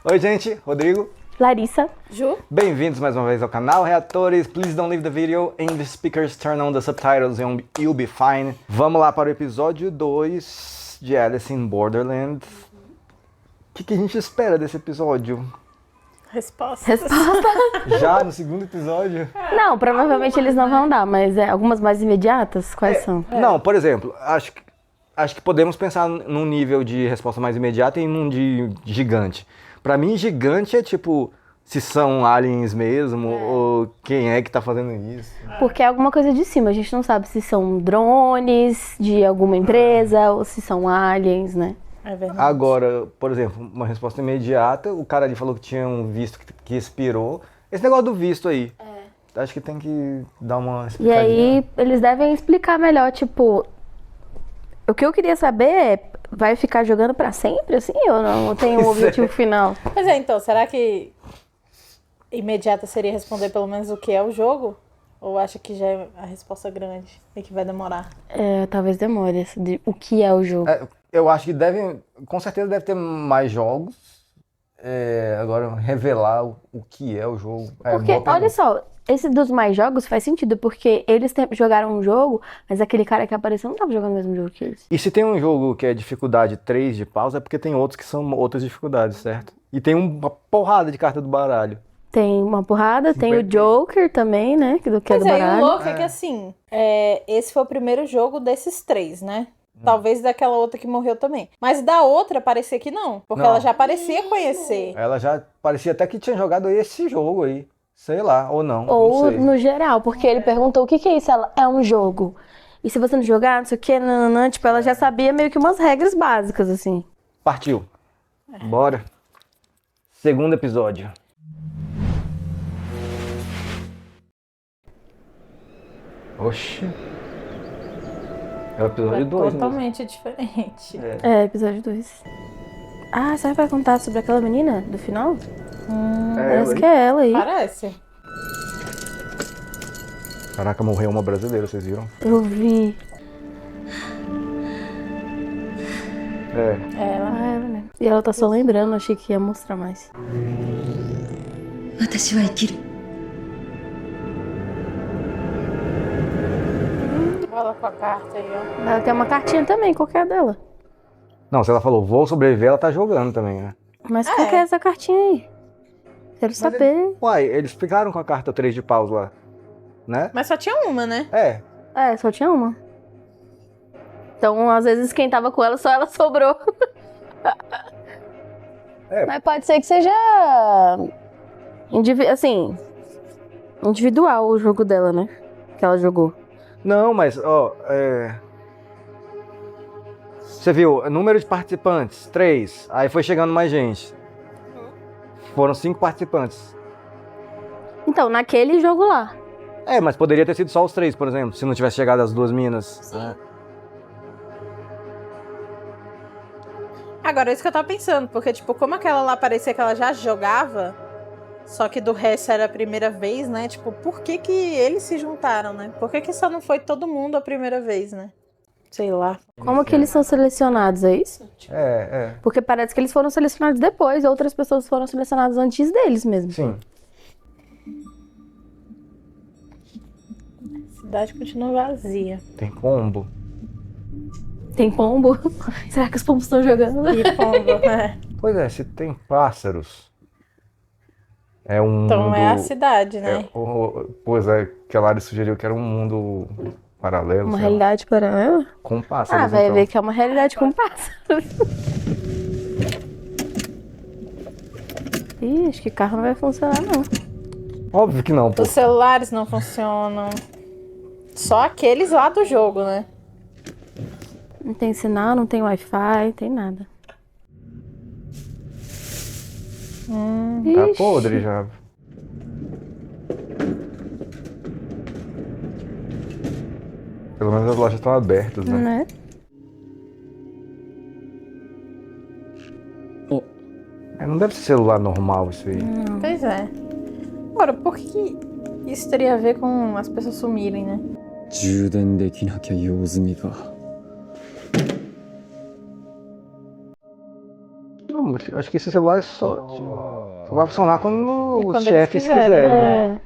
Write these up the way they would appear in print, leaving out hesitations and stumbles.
Oi, gente, Rodrigo. Larissa. Ju? Bem-vindos mais uma vez ao canal, reatores. Please don't leave the video. English speakers, turn on the subtitles and you'll be fine. Vamos lá para o episódio 2 de Alice in Borderland. O que a gente espera desse episódio? Resposta. Já no segundo episódio? Não, provavelmente eles não vão dar, mas algumas mais imediatas, quais são? Não, por exemplo, acho que podemos pensar num nível de resposta mais imediata e num de gigante. Pra mim, gigante é tipo, se são aliens mesmo, ou quem é que tá fazendo isso. Porque é alguma coisa de cima, a gente não sabe se são drones de alguma empresa ou se são aliens, né? É verdade. Agora, por exemplo, uma resposta imediata, o cara ali falou que tinha um visto que expirou. Esse negócio do visto aí, acho que tem que dar uma E explicadinha. aí eles devem explicar melhor, tipo... O que eu queria saber é, vai ficar jogando pra sempre, assim, ou não? Ou tem um objetivo final? Pois é, então, será que imediata seria responder pelo menos o que é o jogo? Ou acha que já é a resposta grande e que vai demorar? É, talvez demore essa de o que é o jogo. Eu acho que com certeza deve ter mais jogos. Agora, revelar o que é o jogo. Porque, olha só, esse dos mais jogos faz sentido, porque eles jogaram um jogo, mas aquele cara que apareceu não tava jogando o mesmo jogo que eles. E se tem um jogo que é dificuldade 3 de pausa, é porque tem outros que são outras dificuldades, certo? E tem uma porrada de carta do baralho. Tem uma porrada, tem o Joker também, né? Que é do Pois é, e o baralho. louco é que assim, esse foi o primeiro jogo desses 3, né? Talvez daquela outra que morreu também. Mas da outra parecia que não, porque Não. ela já parecia conhecer. Ela já parecia até que tinha jogado esse jogo aí. Sei lá, ou não. não Ou sei. no geral, porque ele perguntou o que é isso? Ela, é um jogo. E se você não jogar, não sei o que, nananã, tipo, ela já sabia meio que umas regras básicas, assim. Partiu. Bora. Segundo episódio. Oxi. É o episódio 2, né? Totalmente diferente. É, episódio 2. Ah, será que vai contar sobre aquela menina do final? Parece que é ela aí. Parece. Caraca, morreu uma brasileira, vocês viram? Eu vi. Ela. Ah, ela mesmo. E ela tá só lembrando, achei que ia mostrar mais. 私は生きる Olha com a carta aí, ó. Ela tem uma cartinha também, qual que é a dela? Não, se ela falou vou sobreviver, ela tá jogando também, né? Mas qual que é essa cartinha aí? Quero saber. Uai, eles ficaram com a carta 3 de paus lá, né? Mas só tinha uma, né? É, só tinha uma. Então, às vezes, quem tava com ela, só ela sobrou. Mas pode ser que seja... individual o jogo dela, né? Que ela jogou. Não, mas, ó, Você viu, número de participantes, 3. Aí foi chegando mais gente. Foram 5 participantes. Então, naquele jogo lá. Mas poderia ter sido só os 3, por exemplo, se não tivesse chegado as 2 minas. Sim. Agora, isso que eu tava pensando, porque, tipo, como aquela lá parecia que ela já jogava, só que do resto era a primeira vez, né? Tipo, por que eles se juntaram, né? Por que só não foi todo mundo a primeira vez, né? Sei lá. Como que eles são selecionados, é isso? É. Porque parece que eles foram selecionados depois, outras pessoas foram selecionadas antes deles mesmo. Sim. A cidade continua vazia. Tem pombo. Tem pombo? Será que os pombos estão jogando? E pombo, né? Pois é, se tem pássaros. É um Então mundo... é a cidade, né? Pois é, que a Lari sugeriu que era um mundo paralelo. Uma sei lá, realidade paralela? com pássaros, Vai então. ver que é uma realidade com pássaros. Ih, acho que carro não vai funcionar, não. Óbvio que não, pô. Os celulares não funcionam. Só aqueles lá do jogo, né? Não tem sinal, não tem Wi-Fi, não tem nada. Tá Ixi. podre já. Pelo menos as lojas estão abertas, né? Né? Não deve ser celular normal isso aí. Pois é. Agora, por que isso teria a ver com as pessoas sumirem, né? 充電できなきゃ用済みか。Não, mas eu acho que esse celular é só vai funcionar quando os Quando chefes eles quiserem, quiserem. É.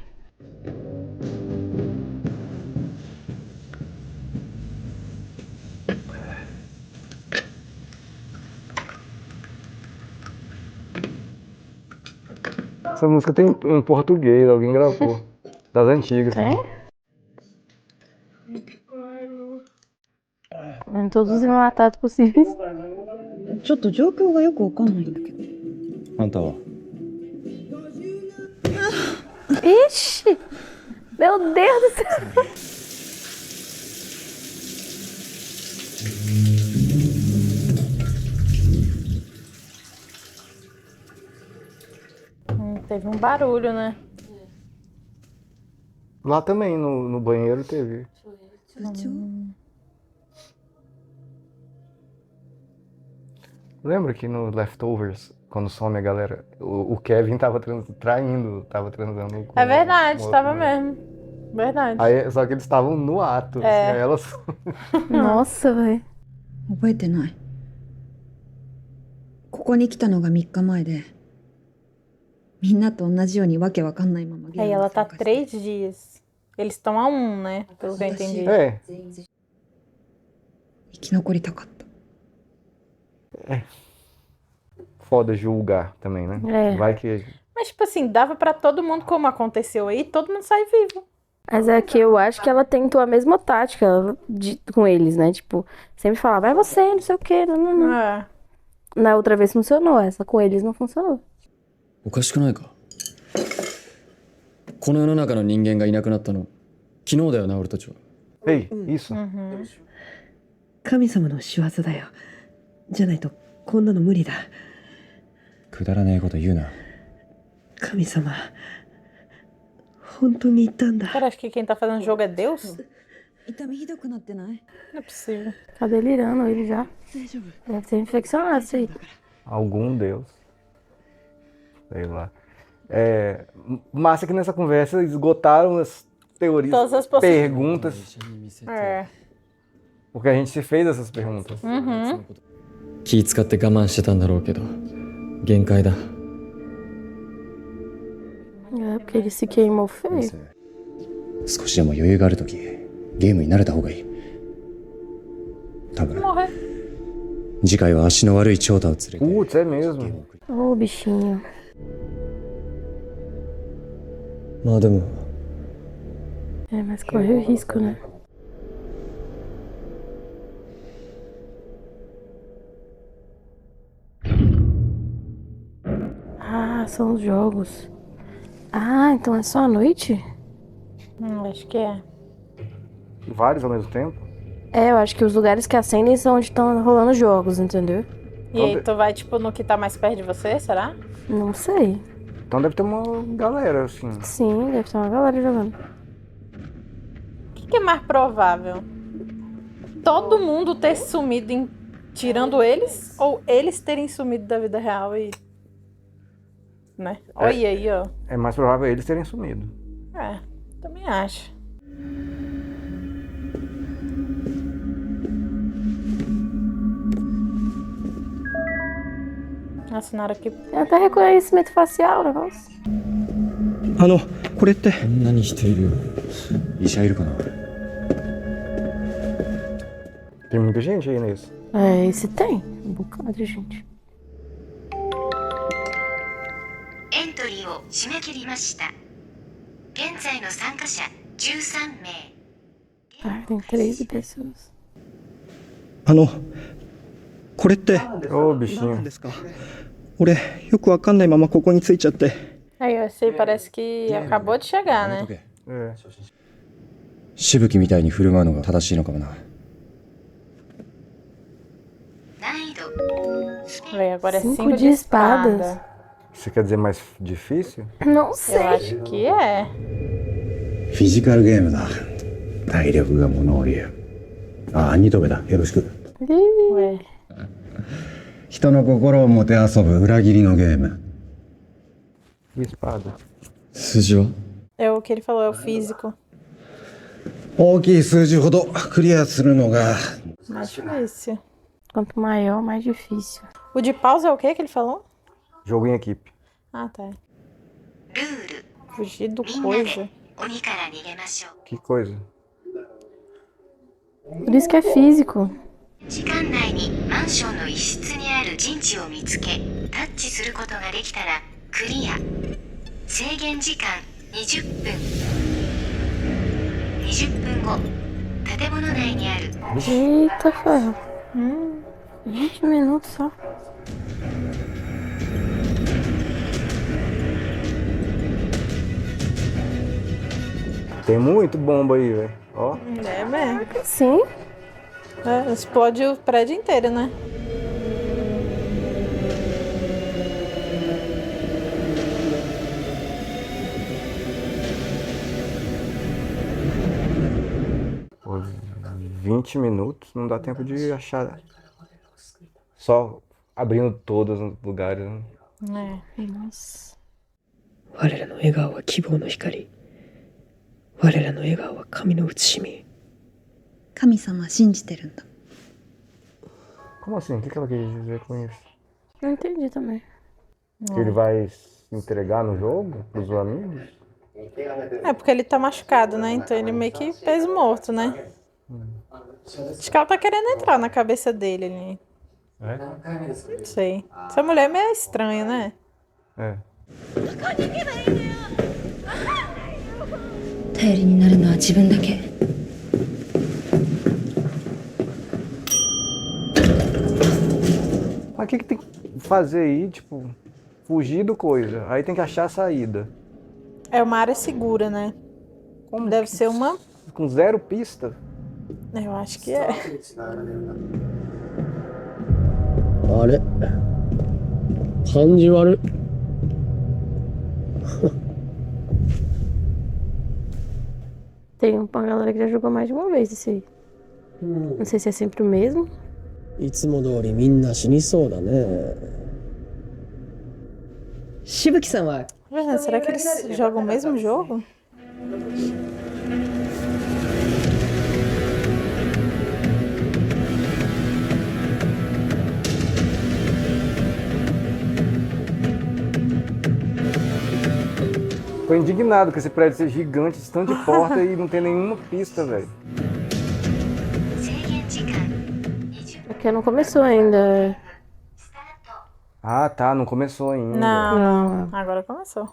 Essa música tem em português, alguém gravou. Das antigas. Tem? Em todos os enlatados possíveis. ちょっと状況がよくわかんないんだけど。あんたは Ixi! Meu Deus do céu! Teve um barulho, né? Lá também, no banheiro, teve. 部長 Lembra que no Leftovers, quando some a galera, o Kevin tava tava transando com É verdade, um outro, tava né? mesmo. Verdade. Aí, só que eles estavam no ato. É. Assim, aí elas... Nossa, velho. 覚えてない。ここに来たのが3日前で、みんなと同じようにわけわかんないままゲー Aí ムに ela 参 tá 加して 3 dias. Eles estão a 1, né? Pelo que eu entendi. É, 生き残りたかった。 foda julgar também, né? É. Vai que... Mas, tipo assim, dava pra todo mundo, como aconteceu aí, todo mundo sai vivo. Mas é que eu acho que ela tentou a mesma tática com eles, né? Tipo, sempre falava, vai você, não sei o quê. Não, não, não. É. Na outra vez funcionou, essa com eles não funcionou. おかしくないか？この世の中の人間がいなくなったの昨日だよな、俺たちは。 Ei, isso. 神様の仕業だよ。じゃないとこんなの無理だ。くだらねえこと言うな。神様、本当に言ったんだ。 Cara, acho que quem tá fazendo o jogo é Deus? 痛みひどくなってない？ Não é possível. Tá delirando ele já. 大丈夫。 Deve ter infeccionado isso aí. Algum deus. Sei lá. É, massa que nessa conversa esgotaram as teorias, Todas as possibilidades. perguntas, 見せて É. porque a gente se fez essas perguntas. Uhum. 気使って我慢してたんだろうけど限界だ。 É, porque ele se queimou feio. 少しでも余裕があるときゲームに慣れた方がいい。多分 Morrer. 次回は足の悪い長太を連れて Putz, é mesmo. Ô, bichinho. まあでも É, mas correu risco, né? Ah, são os jogos. Ah, então é só à noite? Acho que é. Vários ao mesmo tempo. É, eu acho que os lugares que acendem são onde estão rolando jogos, entendeu? E aí tu vai, tipo, no que tá mais perto de você, será? Não sei. Então deve ter uma galera, assim. Sim, deve ter uma galera jogando. O que é mais provável? Todo mundo ter sumido tirando eles? Ou eles terem sumido da vida real e... Né? Olha aí, ó. É mais provável eles terem sumido. É, também acho. Assinaram aqui. Tem até reconhecimento facial o negócio. これってこんなに人いるよ。医者いるかな。 Tem muita gente aí nesse. É, esse tem. Um bocado de gente. エントリーを締め切りました。現在の参加者13名。 Ah, tem 13 pessoas. これってÔ, 何 bichinho. ですか？俺よくわかんないままここに着いちゃって。 Aí, esse aí parece que acabou de chegar, やめと né? け。 É. しぶきみたいに振る舞うのが正しいのかもな。難易度 Vem, agora é 5 5 de de espadas. espada. Você quer dizer mais difícil? Não Eu sei. acho que é. フィジカルゲームだ。体力が物を言う。ああ、二度目だ。よろしく。 Ué. 人の心をもてあそぶ裏切りのゲーム。 E espada? 数字は É o que ele falou, é o físico. 大きい数字ほどクリアするのが Mais difícil. Quanto maior, mais difícil. O de pausa é o que ele falou? Jogo em equipe. Ah, tá. ルール Fugir do みんな coisa. で鬼から逃げましょう Que coisa. Por isso que é físico. 時間内にマンションの一室にある陣地を見つけタッチすることができたらクリア制限時間20分20分後建物内にある Eita, ferro. 20 minutos só. Tem muito bomba aí, velho. Ó. É mesmo. Sim. É, explode o prédio inteiro, né? Pô, 20 minutos, não dá tempo de achar. Só abrindo todos os lugares, né? É, nossa. 我らの笑顔は希望の光。我らの笑顔は神の写しみ。神様信じてるんだ。 Como assim? O que ela quer dizer com isso? Não entendi também. Que ele vai se entregar no jogo pros amigos? É porque ele tá machucado, né? Então ele meio que peso morto, né? Acho que ela tá querendo entrar na cabeça dele ali. É? Não sei. Essa mulher é meio estranha, né? É. 頼りになるのは自分だけ。 Mas o que tem que fazer aí? Tipo, fugir do coisa. Aí tem que achar a saída. É uma área segura, né? Como Deve que- ser uma. Com zero pista? Eu acho que é. あれ感じ悪い Tem uma galera que já jogou mais de uma vez esse aí. Não sei se é sempre o mesmo. いつも通りみんな死にそうだね。しぶきさんは Gente, será que eles jogam o mesmo jogo? Tô indignado com esse prédio ser gigante, esse tanto de porta e não tem nenhuma pista, velho. 制限時間20 Porque não começou ainda. スタート Ah, tá, não começou ainda. Não, Não. agora começou.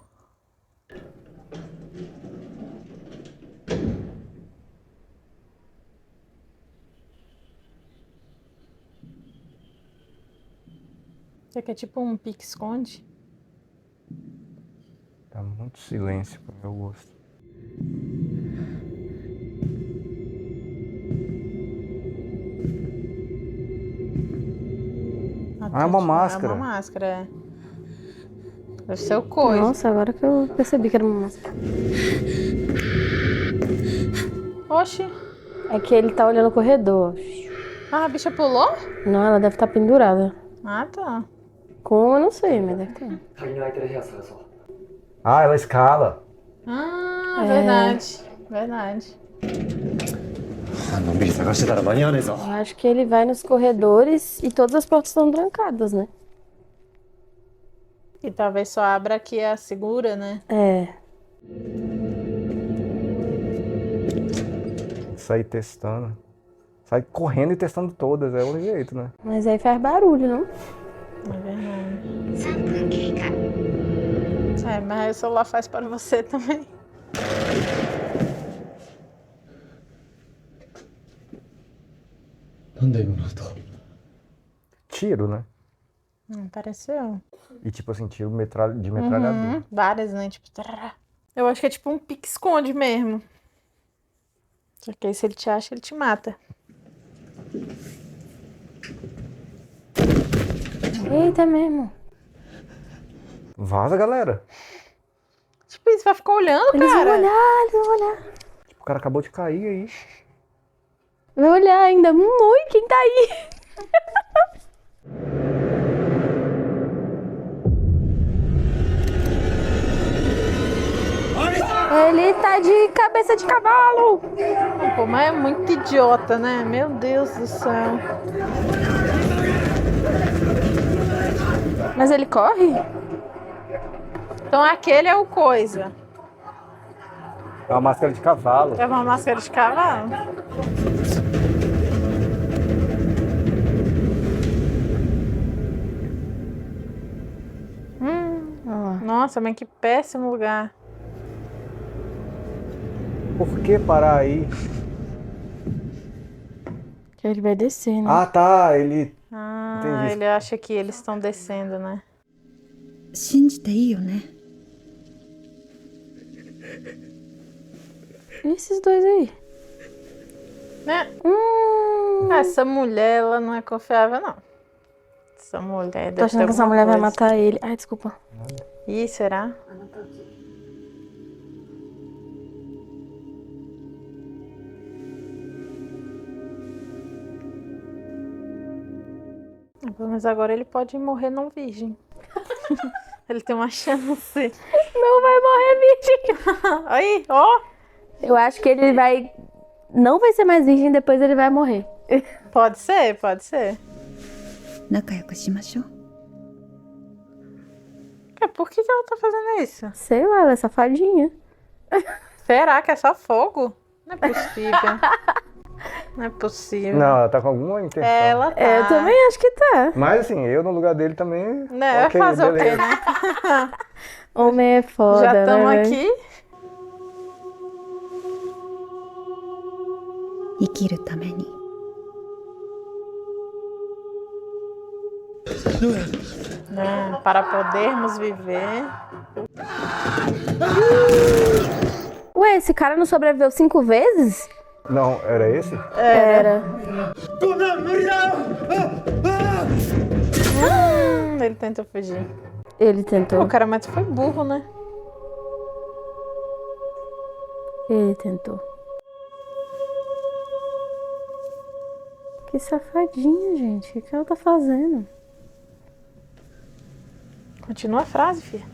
Isso aqui é tipo um pique-esconde. Tá muito silêncio pro meu gosto. Ah, é uma máscara. É uma máscara, é. Deve ser o coisa. Nossa, agora que eu percebi que era uma máscara. Oxi. É que ele tá olhando o corredor. Ah, a bicha pulou? Não, ela deve estar pendurada. Ah, tá. Como eu não sei, mas deve ter. Ah, ela escala. Ah, É. verdade. Verdade. のんびり探してたら間に合わねえぞ。 Eu acho que ele vai nos corredores e todas as portas estão trancadas, né? E talvez só abra aqui a segura, né? É. Sair testando. Sai correndo e testando todas, é o jeito, né? Mas aí faz barulho, não? É verdade. 3分経過 É, mas aí o celular faz para você também. Tiro, né? Pareceu. E tipo assim, tiro de metralhador. Várias, né? Tipo, tarará. Eu acho que é tipo um pique-esconde mesmo. Só que aí se ele te acha, ele te mata. Eita mesmo. Vaza, galera. Tipo, isso vai ficar olhando, Eles cara. vão olhar, eles vão olhar. Tipo, o cara acabou de cair aí. Vai olhar ainda. Oi, quem tá aí? Ele tá de cabeça de cavalo. Pô, mas é muito idiota, né? Meu Deus do céu. Mas ele corre? Então aquele é o coisa. É uma máscara de cavalo. É uma máscara de cavalo. Nossa, mas que péssimo lugar. Por que parar aí? Que ele vai descer, né? Ah, tá. Ele... Ah, Entendi. ele acha que eles estão descendo, né? 信じていいよね。 E esses dois aí? Né? Essa mulher, ela não é confiável, não. Essa mulher deve Tô achando ter que essa alguma mulher vai coisa. matar ele. Ai, desculpa. Ih, será? Pelo menos agora ele pode morrer não virgem. Ele tem uma chance. Não vai morrer virgem. Aí, ó. Eu acho que ele vai... Não vai ser mais virgem, depois ele vai morrer. Pode ser, pode ser. 仲良くしましょう。 Por que ela tá fazendo isso? Sei lá, ela é safadinha. Será que é só fogo? Não é possível. Não é possível. Não, ela tá com alguma intenção. Ela tá. Eu também acho que tá. Mas assim, eu no lugar dele também... Né, ok, vai fazer beleza. o quê, né? Homem é foda, Já estamos né, aqui. 生きるために。 Né, para podermos viver. Ué, esse cara não sobreviveu 5 vezes? Não, era esse? Era. Ele tentou fugir. Ele tentou. O cara mas foi burro, né? Ele tentou. Que safadinha, gente. O que ela tá fazendo? Continua a frase, filha.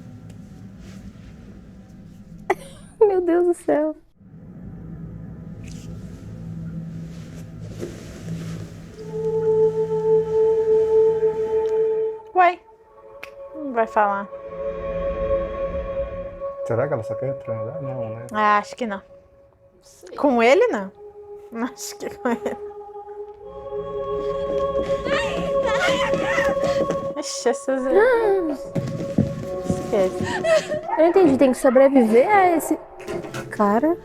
Meu Deus do céu. Uai. Não vai falar. Será que ela só quer transar? Não, né? Ah, acho que não. Com ele, não. Acho que com ele. Ixi, essas... Esquece. Eu não entendi. Tem que sobreviver a esse cara.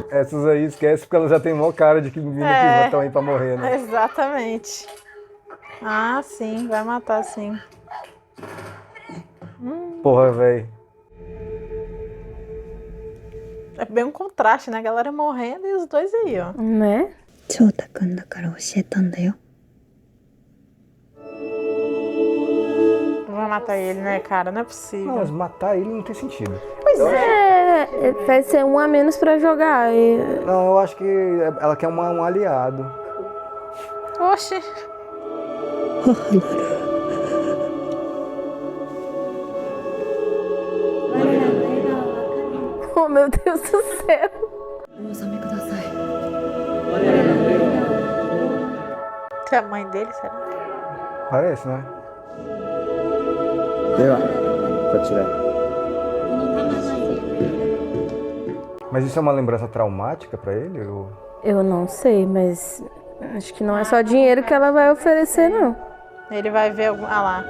Essas aí esquece porque ela já tem mó cara de que menina que estão aí pra morrer, né? Exatamente. Ah, sim. Vai matar, sim. Porra, velho. É bem um contraste, né? A galera morrendo e os dois aí, ó. Né? 翔太くんだから教えたんだよ。 Vai matar ele, né, cara? Não é possível. Não, mas matar ele não tem sentido. Pois é. É, vai ser um a menos pra jogar. E... Não, eu acho que ela quer um aliado. Oxi. Oh, meu Deus do céu. お納めください。 Que é a mãe dele, será? Parece, né? ではこちら。 Mas isso é uma lembrança traumática pra ele? Ou... Eu não sei, mas acho que não é só dinheiro que ela vai oferecer, não. Ele vai ver algum... Ah lá.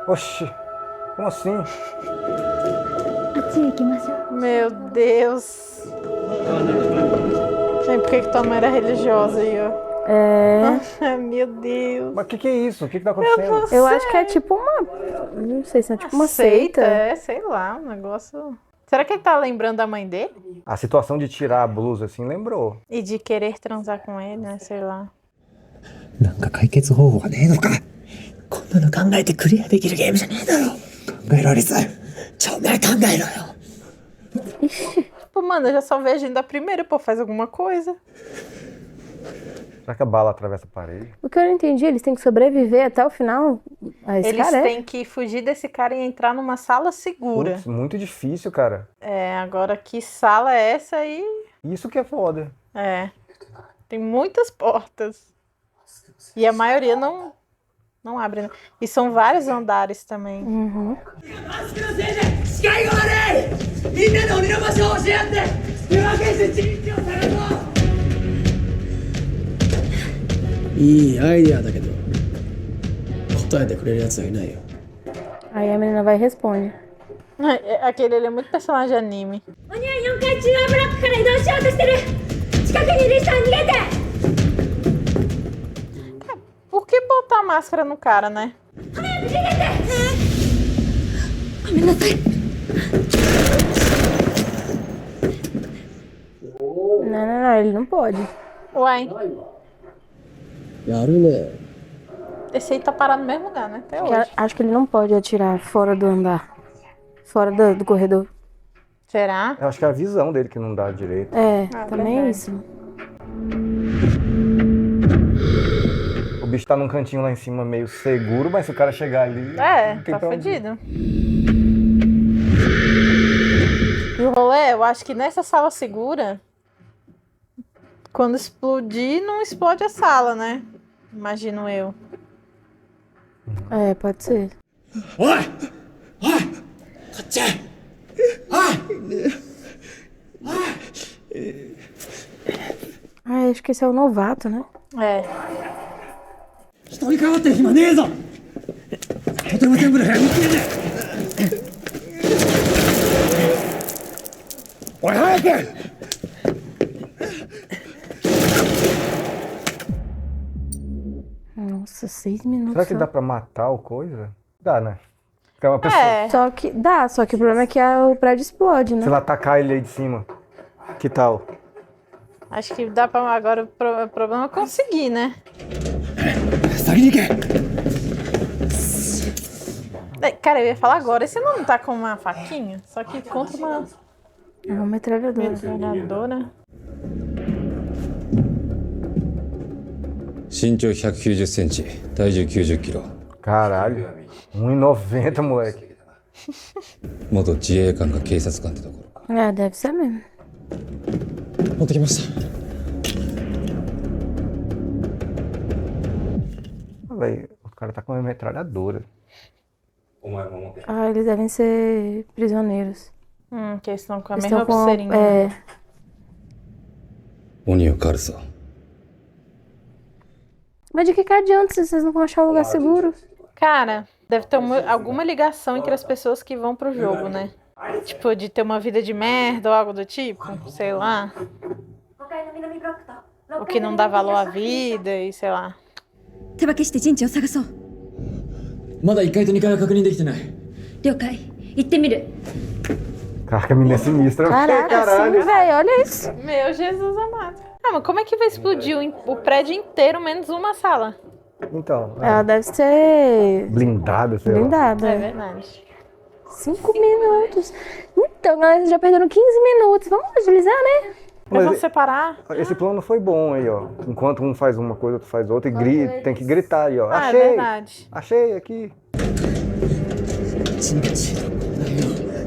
Oxi, como assim? あっちへ行きましょう。 Meu Deus. Gente, por que tua mãe era religiosa aí, ó? É. Meu Deus. Mas o que é isso? O que tá acontecendo? Eu acho que é tipo uma. Não sei se é tipo uma seita. É, sei lá, um negócio. Será que ele tá lembrando da mãe dele? A situação de tirar a blusa assim lembrou. E de querer transar com ele, né? Sei lá. なんか解決方法がねえのか。こんなの考えてクリアできるゲームじゃねえだろ。考えろリス。ちょお前考えろよ。 Pô, mano, eu já só vejo ainda a primeira, pô, faz alguma coisa. Será que a bala atravessa a parede? O que eu não entendi, eles têm que sobreviver até o final. Ah, esse Eles cara é. têm que fugir desse cara e entrar numa sala segura. Putz, muito difícil, cara. É, agora que sala é essa aí? Isso que é foda. É. Tem muitas portas. E a maioria não abre, né? E são vários andares também. Uhum. Aí a menina vai e responde. Aquele ele é muito personagem de anime. Por que botar a máscara no cara, né? Não, ele não pode. Uai. Esse aí tá parado no mesmo lugar, né? Até hoje. Acho que ele não pode atirar fora do andar. Fora do corredor. Será? Eu acho que é a visão dele que não dá direito. É, também verdade. é isso. O bicho tá num cantinho lá em cima meio seguro, mas se o cara chegar ali... É, não tem tá pra onde ir. fodido. E o rolê, eu acho que nessa sala segura, quando explodir, não explode a sala, né? Imagino eu. É, pode ser. Ah, acho que esse é o novato, né? É. 人に変わってる暇ねえぞとても全部の部屋見つけておい早く Nossa, 6 minutos. Será que só. dá pra matar o coisa? Dá, né? Porque é uma pessoa... É. Só que dá, só que o problema é que o prédio explode, né? Se ela atacar ele aí de cima, que tal? Acho que dá pra agora. O problema é conseguir, né? 先に行け Cara, eu ia falar agora. Esse não tá com uma faquinha? Só que contra uma É uma metralhadora. metralhadora. 身長190センチ、体重90キロ。 Caralho. 1,90, moleque. 元自衛官が警察官ってところか。 É, deve ser mesmo. 持ってきました。 Olha aí, o cara tá com uma metralhadora. Ah, eles devem ser prisioneiros. Que eles estão com a Eles mesma estão com... pulseirinha. É. 鬼を狩るぞ。 Mas de que adianta se vocês não vão achar o lugar seguro? Cara, deve ter alguma ligação entre as pessoas que vão pro jogo, né? Tipo, de ter uma vida de merda ou algo do tipo, sei lá. O que não dá valor à vida e sei lá. 手分けして陣地を探そう。まだ1階と2階は確認できてない。了解。行ってみる。 Caraca, a menina é sinistra. Caraca, Caralho. sim, velho, olha isso. Meu Jesus amado. Ah, mas como é que vai explodir o prédio inteiro, menos uma sala? Então, Ela deve ser blindada, sei lá. blindada. É verdade. 5 minutos. Então, galera, já perderam 15 minutos. Vamos agilizar, né? Mas vamos Mas separar? esse plano foi bom aí, ó. Enquanto um faz uma coisa, outro faz outra e grita, tem que gritar aí, ó. Ah, é Achei! verdade. Achei aqui. 陣地どこだよ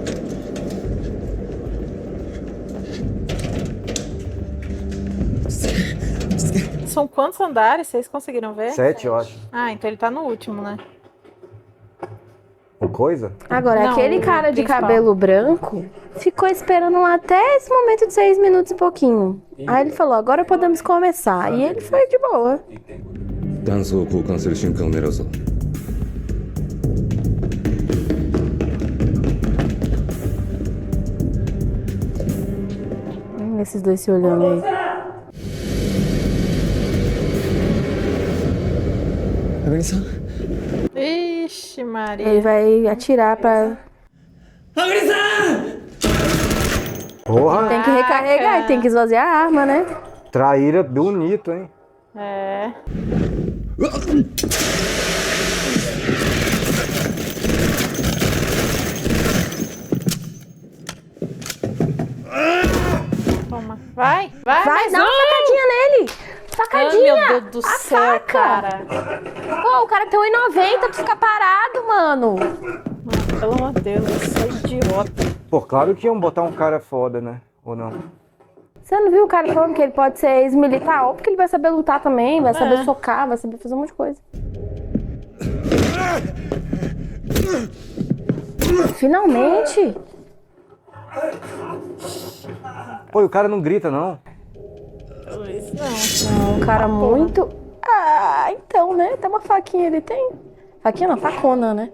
São quantos andares? Vocês conseguiram ver? 7, eu acho. Ah, então ele tá no último, né? O coisa? Agora, Não, aquele o cara de principal. cabelo branco ficou esperando lá até esse momento de 6 minutos e pouquinho. Aí ele falou, agora podemos começar. E ele foi de boa. 弾倉を交換する瞬間を狙うぞ。 Esses dois se olhando aí. あかりさん Ixi, Maria. Ele vai atirar pra... あかりさん Porra! Tem que recarregar e tem que esvaziar a arma, né? Traíra bonito, hein? É. Toma. Vai, vai, Vai, mais dá uma facadinha nele! Ai, Facadinha! meu Deus do A céu, faca. cara. Pô, o cara tem 1,90, tu fica parado, mano. Pelo amor de Deus, eu sou idiota. Pô, claro que iam botar um cara foda, né? Ou não? Você não viu o cara falando que ele pode ser ex-militar? Óbvio que ele vai saber lutar também, vai saber socar, vai saber fazer um monte de coisa. Finalmente! Pô, e o cara não grita, não. Um cara muito... Ah, então, né? Até uma faquinha ele tem. Faquinha não, facona, né?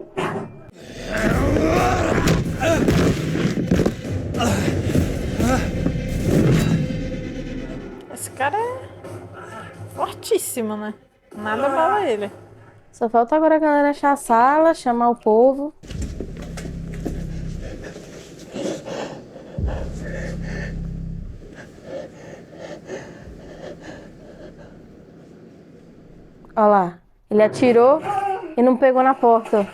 Esse cara é fortíssimo, né? Nada bala ele. Só falta agora a galera achar a sala, chamar o povo. Olha lá, ele atirou e não pegou na porta.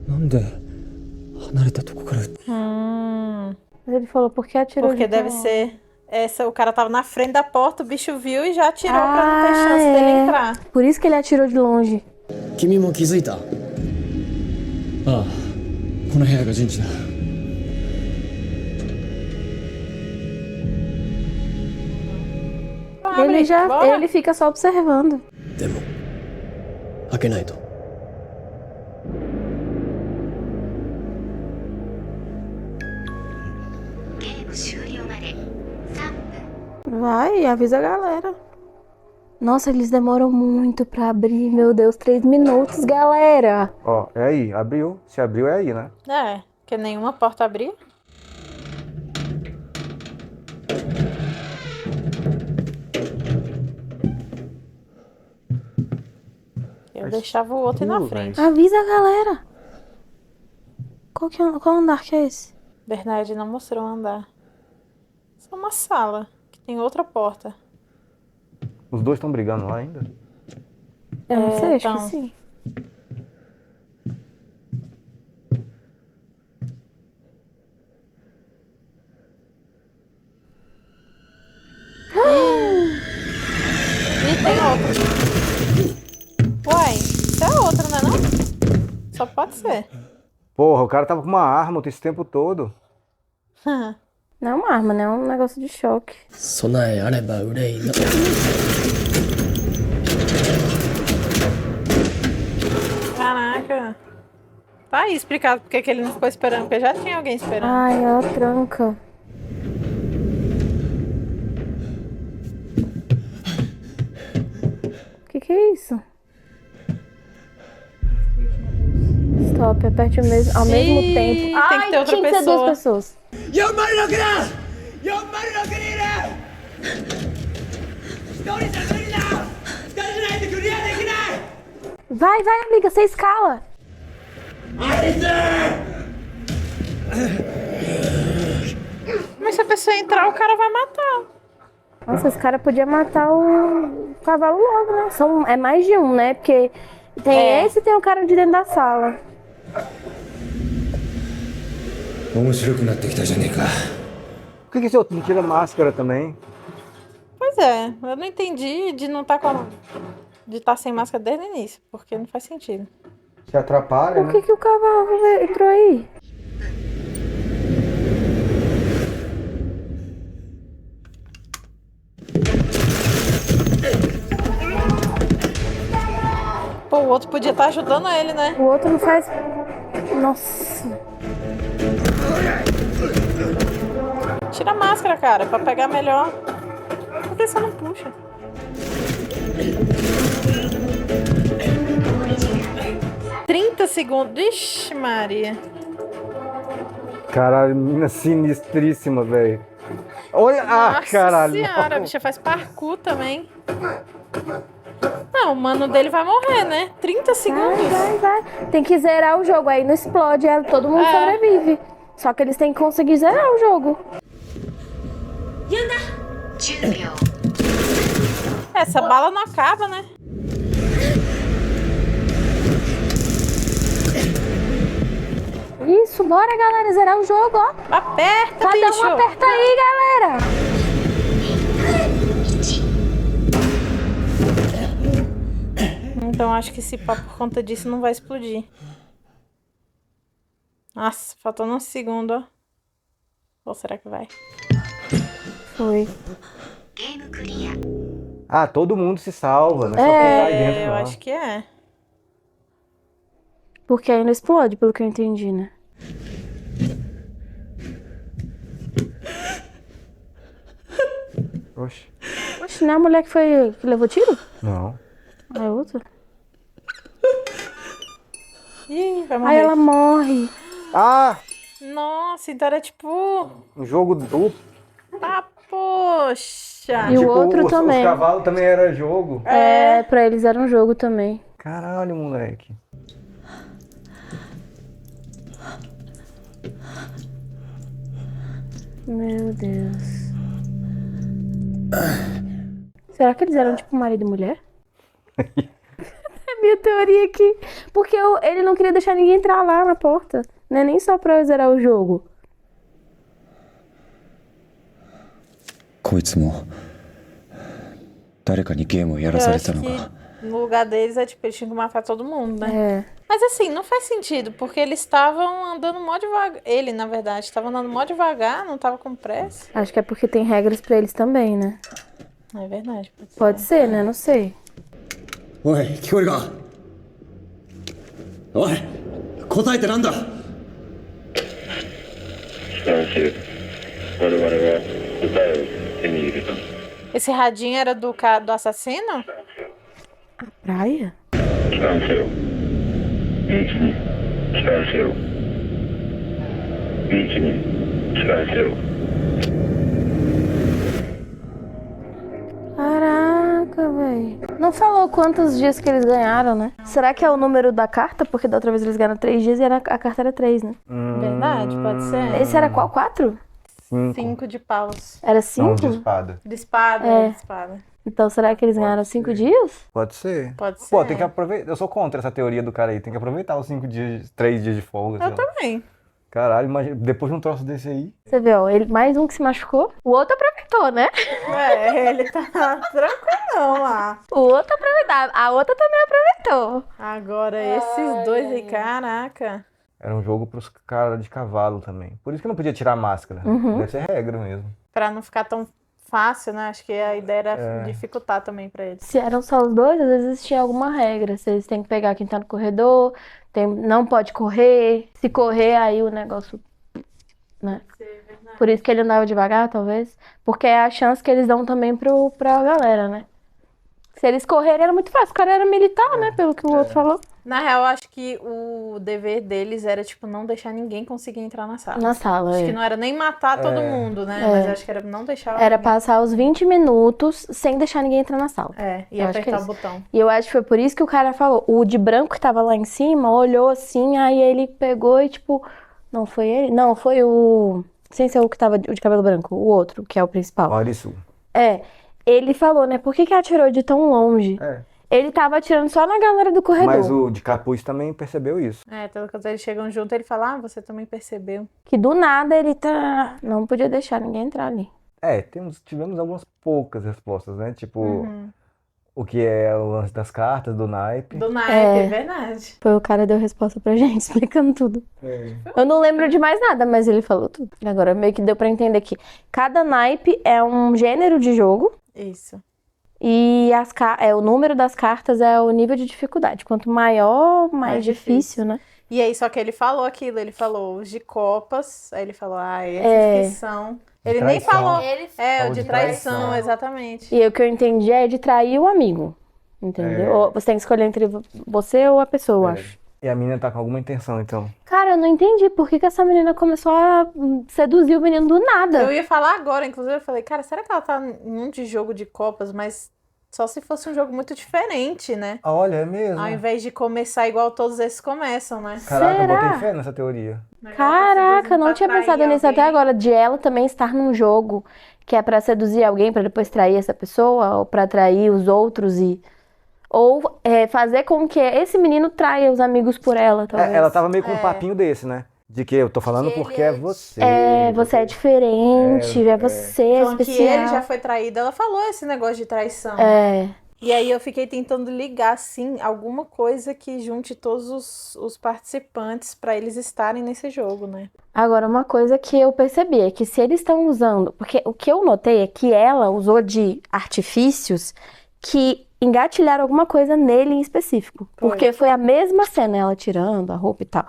なんで離れたとこから Mas ele falou, por que atirou? Porque de deve novo? ser... o cara tava na frente da porta, o bicho viu e já atirou pra não ter chance dele entrar. Por isso que ele atirou de longe. 君も気づいた？ああ、この部屋が陣地だ。 Ele fica só observando. でも開けないと。ゲーム終了まで3分。 Vai, avisa a galera. Nossa, eles demoram muito pra abrir. Meu Deus, 3 minutos, galera. Ó, é aí, abriu. Se abriu é aí, né? É, porque nenhuma porta abria. Eu deixava o outro ir na frente. Avisa a galera. Qual andar que é esse? Bernard não mostrou o andar. Isso é uma sala, que tem outra porta. Os dois estão brigando lá ainda? Eu não sei, acho então. que sim. E tem outra. Uai, isso é outra, não é não? Só pode ser. Porra, o cara tava com uma arma esse tempo todo. Não é uma arma, né? É um negócio de choque. 備えあれば憂いな。 Caraca. Tá aí explicado porque que ele não ficou esperando, porque já tinha alguém esperando. Ai, ela tranca. O que é isso? Stop, aperte ao mesmo tempo. Tem que ter outra tinha que ser 2 pessoa. pessoas. 406だ406にいる一人じゃ無理だ2人じゃないとクリアできない Vai, amiga, você escala. Mas se a pessoa entrar, o cara vai matar. Nossa, esse cara podia matar o cavalo logo, né? É mais de um, né? Porque tem esse e tem o cara de dentro da sala. 面白くなってきたじゃねえか。 Por que esse outro não tira máscara também? Pois é, eu não entendi de não estar de estar sem máscara desde o início, porque não faz sentido. Se atrapalha, Por que o cavalo entrou aí? Pô, o outro podia estar ajudando ele, né? O outro não faz... Nossa. Tira a máscara, cara, pra pegar melhor. Por que você não puxa? $30. Ixi, Maria. Caralho, mina sinistríssima, velho. Olha, Nossa caralho. senhora, a bicha faz parkour também. Não, o mano dele vai morrer, né? 30 segundos. Vai. Tem que zerar o jogo, aí não explode, todo mundo sobrevive. Só que eles têm que conseguir zerar o jogo. 10秒。 Essa bala não acaba, né? Isso, bora, galera, zerar o jogo, ó. Aperta, Cada bicho. um aperta aí, galera. Então acho que se pá, por conta disso não vai explodir. Nossa, faltando um segundo, ó. Ou será que vai? Foi. ゲームクリア。 Ah, todo mundo se salva, não é só quem tá aí dentro, eu não. acho que é. Porque aí não explode, pelo que eu entendi, né? Oxe. Oxe, não é a mulher que levou tiro? Não. É outra? Ih, vai morrer. Aí ela morre. Ah! Nossa, então era tipo... Um jogo duplo. Ah, poxa. E o outro os também. Os cavalos também era jogo. É, pra eles era um jogo também. Caralho, moleque. Meu Deus. Será que eles eram tipo marido e mulher? É minha teoria aqui. Porque ele não queria deixar ninguém entrar lá na porta. Não é nem só pra zerar o jogo. こいつも誰かにゲームをやら Eu され acho たのか que no lugar deles é tipo, eles tinham que matar todo mundo, né? É. Mas assim, não faz sentido, porque eles estavam andando mó devagar. Ele, na verdade, estava andando mó devagar, não tava com pressa. Acho que é porque tem regras pra eles também, né? É verdade. Pode ser, né? Não sei. おい聞こえるかおい答えてなんだ Esse radinho era do assassino? Praia? Caraca, velho. Não falou quantos dias que eles ganharam, né? Será que é o número da carta? Porque da outra vez eles ganharam 3 dias e a carta era 3, né? Verdade, pode ser. Esse era qual? 4? 5 de paus. Era Não, 5? de espada. De espada, É. de espada. Então será que eles ganharam 5 dias? Pode ser. Pode ser. Pô, tem que aproveitar. Eu sou contra essa teoria do cara aí. Tem que aproveitar os 5 dias, 3 dias de folga. sei Eu lá. também. Caralho, imagina, depois de um troço desse aí. Você vê, ó, ele, mais um que se machucou. O outro aproveitou, né? É, ele tá tranquilão lá. O outro aproveitou. A outra também aproveitou. Agora, esses dois aí, caraca. Era um jogo pros caras de cavalo também. Por isso que não podia tirar a máscara. Deve ser regra mesmo. Pra não ficar tão fácil, né? Acho que a ideia era dificultar também pra eles. Se eram só os dois, às vezes tinha alguma regra. Se eles têm que pegar quem tá no corredor, não pode correr. Se correr, aí o negócio. Né? Por isso que ele andava devagar, talvez. Porque é a chance que eles dão também pra galera, né? Se eles correrem, era muito fácil. O cara era militar, né? Pelo que o outro falou. Na real, acho que o dever deles era, tipo, não deixar ninguém conseguir entrar na sala. Na sala, Acho é. que não era nem matar todo mundo, né? É. Mas acho que era não deixar... Era passar os 20 minutos sem deixar ninguém entrar na sala. É, e Eu acho que é apertar o isso. botão. E eu acho que foi por isso que o cara falou. O de branco que tava lá em cima olhou assim, aí ele pegou e tipo. Não foi ele? Não, foi o. Sem ser o que tava o de cabelo branco, o outro, que é o principal. Mauriçu. É. Ele falou, né? Por que atirou de tão longe? É. Ele tava atirando só na galera do corredor. Mas o de capuz também percebeu isso. É, então quando eles chegam junto, ele fala, você também percebeu. Que do nada ele tá. Não podia deixar ninguém entrar ali. É, tivemos algumas poucas respostas, né? Tipo, o que é o lance das cartas, do naipe. Do naipe, é verdade. Foi o cara deu resposta pra gente, explicando tudo. Eu não lembro de mais nada, mas ele falou tudo. Agora meio que deu pra entender que cada naipe é um gênero de jogo. Isso. E o número das cartas é o nível de dificuldade. Quanto maior, mais difícil, né? E aí, só que ele falou aquilo, ele falou os de copas, aí ele falou, esses que são... Ele nem traição. falou, É o de traição, exatamente. E o que eu entendi é de trair o amigo, entendeu? Ou você tem que escolher entre você ou a pessoa, eu acho. E a menina tá com alguma intenção, então. Cara, eu não entendi por que essa menina começou a seduzir o menino do nada. Eu ia falar agora, inclusive, eu falei, cara, será que ela tá em um de jogo de copas, mas só se fosse um jogo muito diferente, né? Olha, é mesmo. Ao invés de começar igual todos esses começam, né? Caraca, eu Será? botei fé nessa teoria. Caraca, eu não tinha pensado nisso até agora, de ela também estar num jogo que é pra seduzir alguém, pra depois trair essa pessoa, ou pra atrair os outros ou fazer com que esse menino traia os amigos por ela, talvez. Ela tava meio com um papinho desse, né? De que eu tô falando porque é você. Você é diferente, é você, é Falando que especial. ele já foi traído, ela falou esse negócio de traição. É, E aí eu fiquei tentando ligar, assim, alguma coisa que junte todos os participantes pra eles estarem nesse jogo, né? Agora, uma coisa que eu percebi é que se eles estão usando. Porque o que eu notei é que ela usou de artifícios que engatilharam alguma coisa nele em específico. Porque foi a mesma cena, ela tirando a roupa e tal.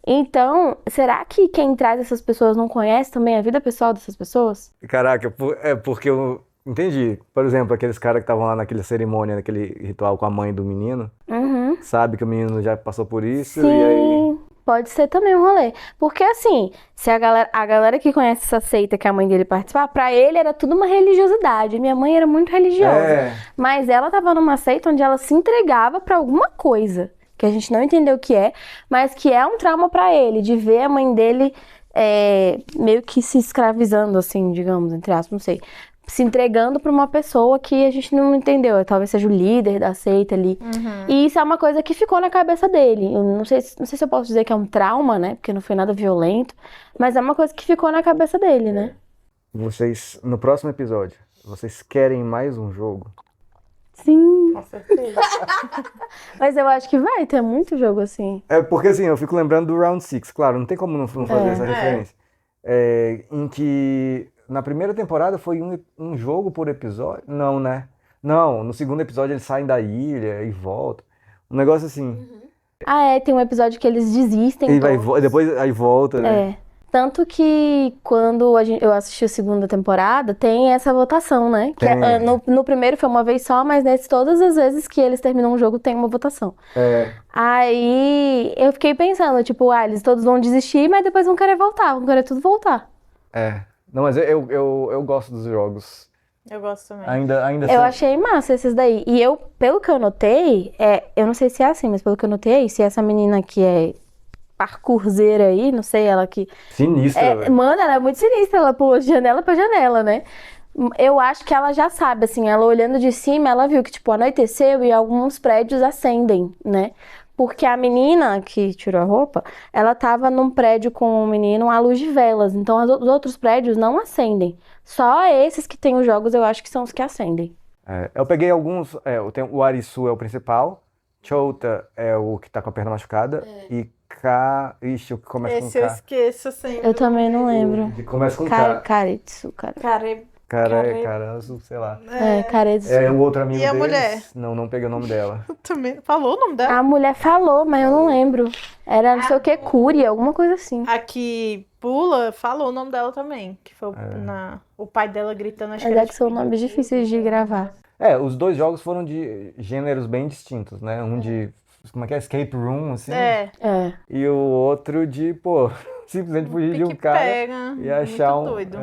Então, será que quem traz essas pessoas não conhece também a vida pessoal dessas pessoas? Caraca, é porque eu entendi. Por exemplo, aqueles caras que estavam lá naquela cerimônia, naquele ritual com a mãe do menino, Uhum. sabe que o menino já passou por isso e aí... Sim, pode ser também um rolê. Porque assim, se a galera que conhece essa seita que a mãe dele participava, pra ele era tudo uma religiosidade. Minha mãe era muito religiosa. Mas ela tava numa seita onde ela se entregava pra alguma coisa, que a gente não entendeu o que é, mas que é um trauma pra ele, de ver a mãe dele meio que se escravizando, assim, digamos, entre aspas, não sei. Se entregando pra uma pessoa que a gente não entendeu. Talvez seja o líder da seita ali. E isso é uma coisa que ficou na cabeça dele. Eu não sei se eu posso dizer que é um trauma, né? Porque não foi nada violento. Mas é uma coisa que ficou na cabeça dele, né? Vocês, no próximo episódio, vocês querem mais um jogo? Sim. Com certeza. Mas eu acho que vai ter muito jogo assim. É porque assim, eu fico lembrando do Round 6, claro, não tem como não fazer essa referência. Em que na primeira temporada foi um jogo por episódio. Não, né? Não, no segundo episódio eles saem da ilha e voltam. Um negócio assim. Tem um episódio que eles desistem. E depois aí volta, né? Tanto que quando eu assisti a segunda temporada, tem essa votação, né? Que no primeiro foi uma vez só, mas nesse todas as vezes que eles terminam um jogo tem uma votação. Aí eu fiquei pensando, tipo, eles todos vão desistir, mas depois vão querer voltar, vão querer tudo voltar. Não, mas eu gosto dos jogos. Eu gosto também. Ainda Eu achei massa esses daí. E eu, pelo que eu notei, eu não sei se é assim, mas pelo que eu notei, se essa menina que é parkourzeira aí, não sei, ela que... Sinistra, velho. Mano, ela é muito sinistra, ela pulou de janela pra janela, né? Eu acho que ela já sabe, assim, ela olhando de cima, ela viu que, tipo, anoiteceu e alguns prédios acendem, né? Porque a menina que tirou a roupa, ela tava num prédio com um menino à luz de velas, então os outros prédios não acendem. Só esses que tem os jogos, eu acho que são os que acendem. Eu peguei alguns, o Arisu é o principal, Chouta é o que tá com a perna machucada, e Ixi, o que começa com K. Esse eu esqueço sempre. Eu também não lembro. Que começa com K. Karetsu, cara. Caranço, sei lá. Karetsu. O outro amigo E a deles, mulher? Não peguei o nome dela. Também. Falou o nome dela? A mulher falou, mas eu não lembro. Era não sei o que, Curi, alguma coisa assim. A que pula, falou o nome dela também. Que foi o pai dela gritando. Acho Mas que era que são nomes difíceis de gravar. Os dois jogos foram de gêneros bem distintos, né? Um de, como é que é? Escape Room, assim. E o outro de, simplesmente fugir de um cara e achar muito doido.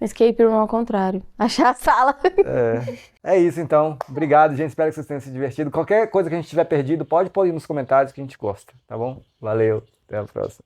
Escape Room ao contrário. Achar a sala. É isso, então. Obrigado, gente. Espero que vocês tenham se divertido. Qualquer coisa que a gente tiver perdido, pode pôr aí nos comentários que a gente gosta, tá bom? Valeu. Até a próxima.